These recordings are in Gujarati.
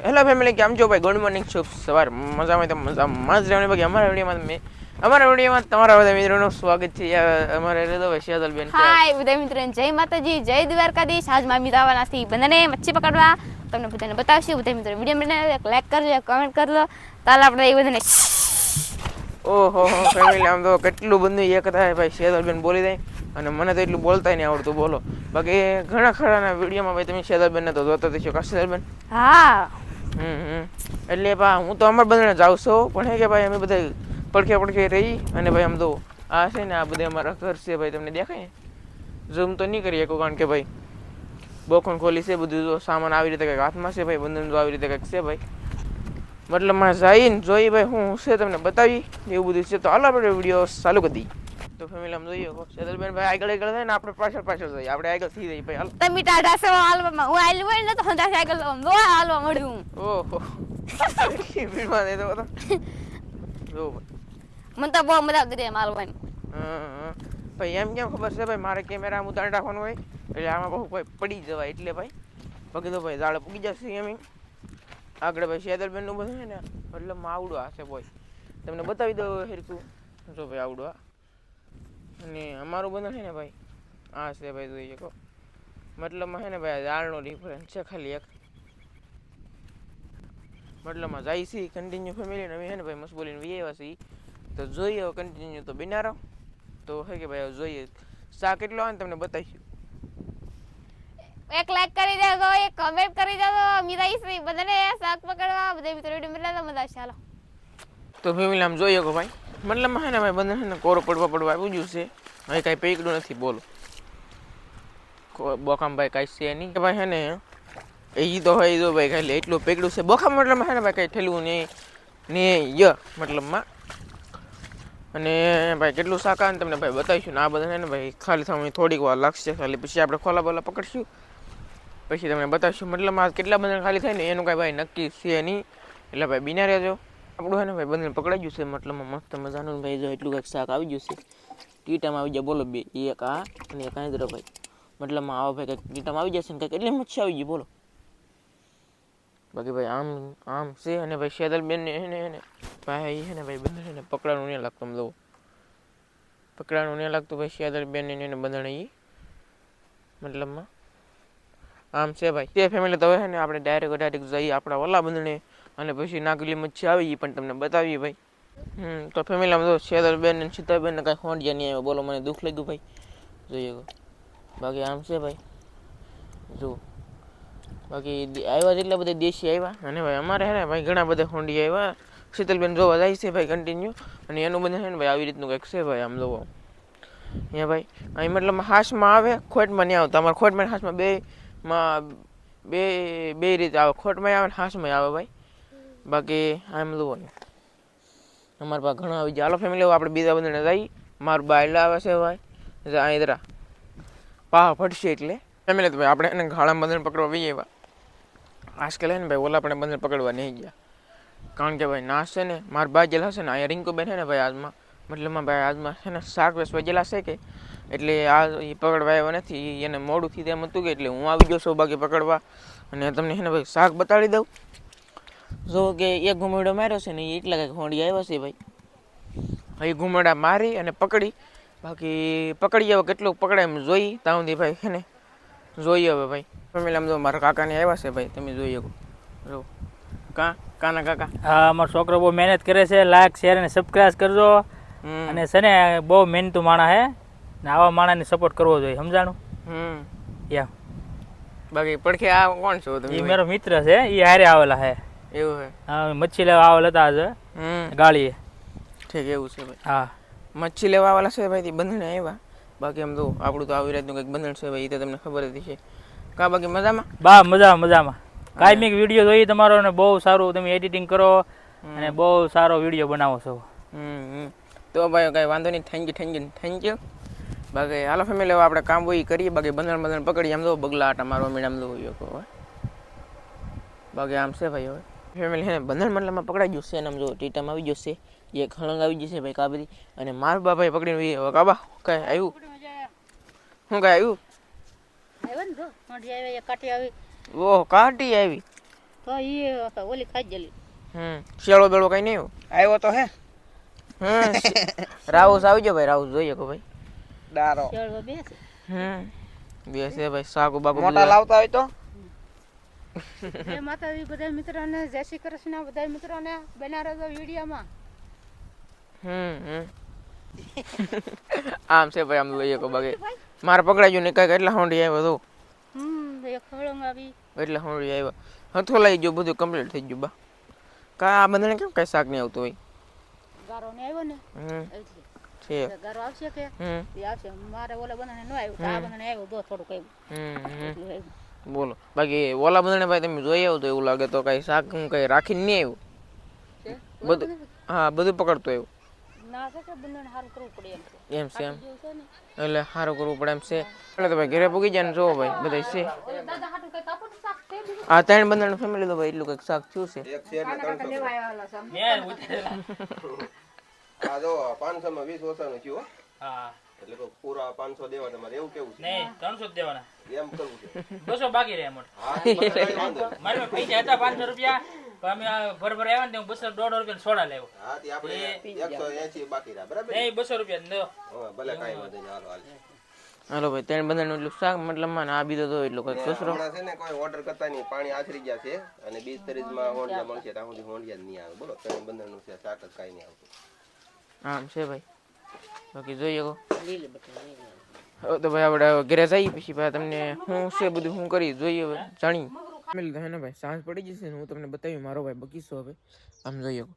હેલો ફેમિલી, કેમ છો ભાઈ? ગુડ મોર્નિંગ, શુભ સવાર. મજામાં તો મજામાં જ રહેવાની. બાકી અમારા વિડીયોમાં તમારા બધા મિત્રોનું સ્વાગત છે. અમારે તો શિયાદલબેન હાય બધા મિત્રોને જય માતાજી, જય દ્વારકાધીશ. આજ મામી દાવાના થી બંને મચ્છી પકડવા તમને બધાને બતાવશું. બધા મિત્રો વિડીયો બનાવે એક લાઈક કરજો, કમેન્ટ કરજો. તાલ આપણે એ બધાને ઓહો ફેમિલી, આમ તો કેટલું બધું એક થાય ભાઈ. શિયાદલબેન બોલી દે અને મને તો એટલું બોલતા નહીં આવડતું. બોલો બાકી ઘણા ખરા વિડીયોમાં ભાઈ તમે શિયાદલબેન તો જોતા થશો. કાશીદલબેન હા એટલે હું તો અમારા બધાને જાઉં છું, પણ હે કે ભાઈ અમે બધા પડખે રહી અને ભાઈ આમ તો આ છે ને આ બધે અમારા ઘર છે ભાઈ. તમને દેખાય ને? ઝૂમ તો નહીં કરી શકો કારણ કે ભાઈ બોખણ ખોલી છે. બધું જો સામાન આવી રીતે કંઈક હાથમાં છે ભાઈ. બંધન જો આવી રીતે કંઈક છે ભાઈ. મતલબ માં જઈને જોઈ ભાઈ હું છે તમને બતાવી એવું બધું છે. તો હાલો આપણે વિડીયો ચાલુ કરી દઈએ. તો ફેમિલી આમ જોઈએ શેતલબેન ભાઈ આગળ થાય ને આપણે પાછળ જઈએ. આપણે આગળ થઈ જઈએ ભાઈ. હાલો તમે ટાઢા સે હાલવામાં હું આઈલ હોય ને તો હંધા સાયકલ નો હાલવા મળ્યું. ઓહો કેટલી ભીડમાં દે તો જો મને તો બહુ મજા આવતી એમ હાલવાની. ભાઈ એમ કેમ ખબર છે ભાઈ મારે કેમેરા ઉતારી રાખવાનું હોય એટલે આમાં બહુ ભાઈ પડી જવાય એટલે ભાઈ બાકી તો ભાઈ દાડે પૂગી જશે એમ આગળ ભાઈ શેતલબેન નું બધું છે ને મતલબ આવડું હશે ભાઈ. તમને બતાવી દઉં હેરકું જો ભાઈ આવડું અને અમારું બધું છે ને ભાઈ આ છે ભાઈ જોઈએ કહો મતલબમાં છે ને ભાઈ દાળનો ડિફરન્સ છે ખાલી એક. મતલબમાં જાય છે કન્ટિન્યુ ફેમિલી ને છે ને ભાઈ મસ્ત બોલીને વી આવ્યા છે તો જોઈએ કન્ટિન્યુ તો બિના રહો તો હે કે ભાઈ જોઈએ શા કેટલો આવે ને તમને બતાવીશું. એક લાઈક કરી દેજો, એક કમેન્ટ કરી દેજો. મીરા ઈસી બધાને શાક પકડવા બધા મિત્રો વિડિયો બનાવતા મજા આવશે. હાલો તો ફેમિલી આમ જોઈએ કે ભાઈ મતલબમાં છે ને ભાઈ બંને છે ને કોરો પડવા આવ્યું છે. હવે કાંઈ પેકડું નથી બોલો બોખામ ભાઈ કાંઈ છે નહીં કે ભાઈ છે ને એ તો હોય જો ભાઈ ખાલી એટલું પેકડું છે બોખામ મતલબમાં છે ને ભાઈ કાંઈ ઠેલવું ને ય મતલબમાં. અને ભાઈ કેટલું શાક આવે ને તમને ભાઈ બતાવીશું ને આ બધા છે ને ભાઈ ખાલી થવાની થોડીક વાર લાગશે ખાલી. પછી આપણે ખોલા બોલા પકડશું પછી તમને બતાવીશું. મતલબ કેટલા બધા ખાલી થાય ને એનું કાંઈ ભાઈ નક્કી છે નહીં એટલે ભાઈ બિના રહેજો. આપણું છે ને ભાઈ બંને પકડાઈ ગયું છે મતલબમાં મસ્ત મજાનું ભાઈ. જો એટલું કંઈક શાક આવી ગયું છે. ટીટામાં આવી જાય બોલો બે એક આ અને એક આંધ્રો ભાઈ. મતલબમાં આવો ભાઈ કંઈક ટીટામાં આવી જશે ને કંઈક એટલી મચ્છી આવી ગઈ બોલો. બાકી ભાઈ આમ છે અને ભાઈ શેતલબેન ને ભાઈ છે ને ભાઈ બંને છે ને પકડાનું નહીં લાગતું. આમ પકડાનું નહીં લાગતું ભાઈ શેતલબેન ને એને બંધાણી મતલબમાં આમ છે ભાઈ. તે ફેમિલી તો હવે છે ને આપણે ડાયરેક્ટ જઈએ આપણા ઓલા બંધણે અને પછી નાગલી મચ્છી આવી પણ તમને બતાવીએ ભાઈ. તો ફેમિલી આમ તો શેતલબેન ને સીતાબેન ને કાંઈ હોંડિયા નહીં આવ્યો બોલો. મને દુઃખ લાગ્યું ભાઈ જોઈએ. બાકી આમ છે ભાઈ જો બાકી આવ્યા જેટલા બધા દેશી આવ્યા અને ભાઈ અમારે છે ને ભાઈ ઘણા બધા હોંડિયા આવ્યા. શીતલબેન જોવા જાય છે ભાઈ કન્ટિન્યુ અને એનું બધું છે ને ભાઈ આવી રીતનું કંઈક છે ભાઈ. આમ જોવો અહીંયા ભાઈ અહીં મતલબ હાથમાં આવે ખોટમાં નહીં આવતા. અમારે ખોટમાં હાથમાં બે રીતે આવે. ખોટમાં આવે ને હાથમાં આવે ભાઈ. બાકી આમ જોવો ને અમારા પાસે ઘણા આવી જાય. હાલો ફેમિલી આપણે બીજા બધાને જઈએ. મારું બાયલા આવે છે ભાઈ અહીં જરા પાહ ફટશે એટલે ફેમિલી તો ભાઈ આપણે એને ગાળામાં બંધન પકડવા જઈએ એવા આજકાલ હે ને ભાઈ ઓલા આપણે બંધન પકડવા નહીં ગયા કારણ કે ભાઈ નાશ છે ને મારા બાજેલા હશે ને અહીંયા રિંકુબેન છે ને ભાઈ આજમાં મતલબમાં ભાઈ આજમાં છે ને શાક વેચવા ગયેલા છે કે એટલે આ એ પકડવા આવ્યા નથી. એને મોડું થી તેમ હતું કે એટલે હું આવી ગયો છું બાકી પકડવા. અને તમને છે ને ભાઈ શાક બતાડી દઉં. જો કે એક ઘુમેડો માર્યો છે ને એ એટલા કંઈક હોંડી આવ્યા છે ભાઈ. એ ઘુમેડા મારી અને પકડી બાકી પકડી આવે કેટલું પકડાય એમ જોઈ ત્યાં સુધી ભાઈ છે ને જોઈએ હવે ભાઈ. ફેમિલી આમ જો મારા કાકાને આવ્યા છે ભાઈ તમે જોઈ શકો જો કાના કાકા. હા અમારો છોકરો બહુ મહેનત કરે છે. લાઈક શેર અને સબસ્ક્રાઇબ કરજો. અને છે ને બહુ મહેનતું માણસ હે ને આવા માણસને સપોર્ટ કરવો જોઈએ સમજાણું. યા બાકી પડખે આ કોણ છો તમે? એ મારો મિત્ર છે એ હારે આવેલા હે. એવું હે? હા મચ્છી લેવા આવેલા હતા આજે ગાળીએ. ઠીક એવું છે ભાઈ. હા મચ્છી લેવા વાળા છે ભાઈ બંધણે આવ્યા. બાકી આમ તો આપણું તો આવી રીતનું કંઈક બંધણ છે ભાઈ એ તો તમને ખબર જ છે. કા બાકી મજામાં? બા મજામાં. કાયમિક વિડીયો જોઈએ તમારો ને બહુ સારું તમે એડિટિંગ કરો અને બહુ સારો વિડીયો બનાવો છો. તો ભાઈ કાંઈ વાંધો નહીં. Thank you. બાકી હાલો ફેમિલી હવે આપણે કામ હોય કરીએ. બાકી બંધણ પકડી આમ તો બગલા આટા મારવા મીડ આમ તો બાકી આમ છે ભાઈ. હવે ફેમિલી છે ને બંધણ મતલબમાં પકડાઈ ગયું છે અને આમ જો ટીટામાં આવી ગયો છે. એક હળંગ આવી જશે ભાઈ કાબરી અને માર બાભાઈ પકડીને હવે કાબા કાંઈ આવ્યું શું કાંઈ આવ્યું? ઓહ કાટી આવી તો ઈ ઓલી ખાઈ ગયેલી. શેળો બેળો કઈ નહીં આવ્યો તો હે રાહુસ આવજો ભાઈ રાહુસ જોઈએ કો ભાઈ ડારો શેરવા બેસે. બે છે ભાઈ સાગુ બાગુ મોટા લાવતા હોય તો જય માતાજી બધા મિત્રોને, જય શ્રી કૃષ્ણ બધા મિત્રોને બનારો વિડીયોમાં. આમ છે ભાઈ આમ લઈએ કો બાકી મારે પકડાઈ ગયું ને કઈક એટલા હોંડી આવ્યો તો એક હળંગ આવી. એટલે હોંડી આવ્યો હથો લઈ ગયો બધું કમ્પ્લીટ થઈ ગયું બા કા આ બધાને કેમ કઈ શાક નહીં આવતું હોય ગારો ને આવ્યો ને એટલે છે ગારો આવશે કે એ આવશે. મારે ઓલા બનાને ન આવ્યું તો આ બનાને આવ્યું તો થોડુંક આવ્યું. એટલું આવ્યું. બોલો બાકી ઓલા બધાને ભાઈ તમે જોઈ આવો તો એવું લાગે તો કઈ શાક હું કઈ રાખીને નહીં આવ્યું છે? બધું હા બધું પકડતું આવ્યું ના છે કે બંને સારું કરવું પડે એમ છે. એમ છે એમ જેવું છે ને એટલે સારું કરવું પડે એમ છે એટલે તો ભાઈ ઘરે પૂગી જાય ને જોવો ભાઈ બધા છે દાદા હાટું કઈ કાપડ શાક છે બીજું? આ ત્રણ બંધાનું ફેમિલી તો ભાઈ એટલું કંઈક શાક થયું છે એક શેર ને 300 લેવા આવેલા છે. મેં ઉતારેલા. આ જો 500 માં 20 ઓછાનું થયું હો. હા એટલે કે પૂરા 500 દેવા તમારે એવું કેવું છે નહીં 300 જ દેવાના, એમ કરવું છે 200 બાકી રહે મોટ. હા ઈ મને કાંઈ વાંધો નહીં. મારી પાસે પૈસા હતા 500 રૂપિયા, પણ અમે આ ભર આવ્યા ને તો હું 200 રૂપિયા સોડા લેવો. હા તે આપણે 180 બાકી રહ્યા બરાબર નહીં 200 રૂપિયા દો. હા ભલે કાંઈ વાંધો નહીં હાલો હાલ હાલો ભાઈ ત્રણ બંધાનું એટલું શાક મતલબ માં આ બીજો તો એટલું કંઈક કચરો હમણાં છે ને કોઈ ઓર્ડર કરતા નહીં, પાણી આછરી ગયા છે અને 20 તારીખમાં હોંડિયા મળશે ત્યાં સુધી હોંડિયા જ નહીં આવે. બોલો ત્રણ બંધનનું છે શાક જ કાંઈ નહીં આવતું. આમ છે ભાઈ બાકી જોઈએ કો હવે તો ભાઈ આપણે ઘરે જઈએ પછી ભાઈ તમને શું છે બધું શું કરી જોઈએ હવે જાણી ફેમિલી તો હે ને ભાઈ સાંજ પડી જશે ને હું તમને બતાવ્યું મારો ભાઈ બગીચો હવે આમ જોઈએ કો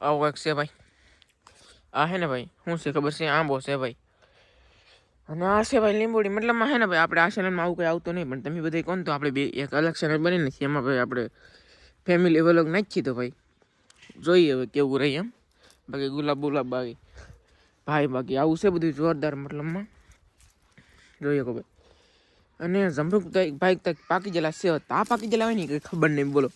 આવું કંઈક છે ભાઈ આ હે ને ભાઈ શું છે ખબર છે આંબો છે ભાઈ અને આ છે ભાઈ લીંબોડી મતલબમાં હે ને ભાઈ આપણે આ ચેનલમાં આવું કંઈ આવતું નહીં પણ તમે બધા કોણ તો આપણે બે એક અલગ ચેનલ બની નથી એમાં ભાઈ આપણે ફેમિલી વ્લોગ નાખીએ તો ભાઈ જોઈએ હવે કેવું રહી એમ બાકી ગુલાબ ગુલાબ બાકી બાકી આવું છે બધું જોરદાર મતલબમાં જોઈએ કો ભાઈ અને જમરૂક તો ભાઈ તક પાકી ગયેલા છે તા પાકી ગયેલા હોય ને કંઈ ખબર નહીં બોલો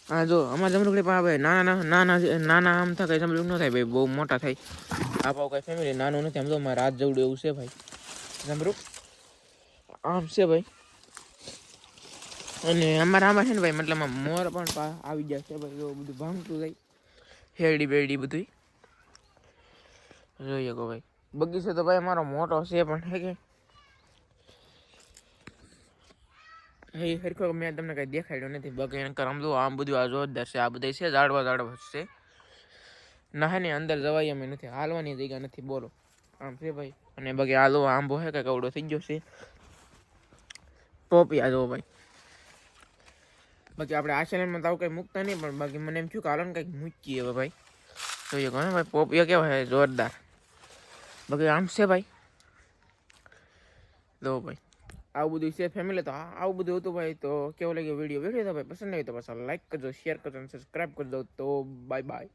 હા જો અમારા જમરૂક પણ ભાઈ નાના આમ થાય કંઈ જમરૂક ન થાય ભાઈ બહુ મોટા થાય આ પાવ કંઈ ફેમિલી નાનું નથી આમ તો મારા રાત જેવડું એવું છે ભાઈ જમરૂક આમ છે ભાઈ અને અમારા આમાં છે ને ભાઈ મતલબમાં મોર પણ આવી જાય છે ભાઈ એવું બધું ભાંગતું જાય હેરડી બેરડી બધું જોઈએ કો ભાઈ બગીચો તો ભાઈ અમારો મોટો છે પણ હે કે હરખો મેં તમને કઈ દેખાડ્યો નથી બાકી એનકર આમ આમ બધું આ જોરદાર છે આ બધા છે ઝાડવા છે ના હે ને અંદર જવાય એમ નથી હાલવાની જગ્યા નથી બોલો આમ છે ભાઈ અને બાકી આલો આંબો હે કે કવડો થઈ ગયો છે પોપી આ જો ભાઈ બાકી આપણે આ ચેનલમાં તો આવું કંઈ મૂકતા નહીં પણ બાકી મને એમ થયું કે હાલો ને કંઈક મૂકીએ હવે ભાઈ જોઈએ કોને ભાઈ પોપિયા કેવા છે જોરદાર બાકી આમ છે ભાઈ લો ભાઈ આવું બધું છે ફેમિલી તો આવું બધું હતું ભાઈ તો કેવો લાગ્યો વિડીયો તો ભાઈ પસંદ આવ્યો તો પાછા લાઈક કરજો શેર કરજો અને સબસ્ક્રાઈબ કરી દો તો બાય બાય.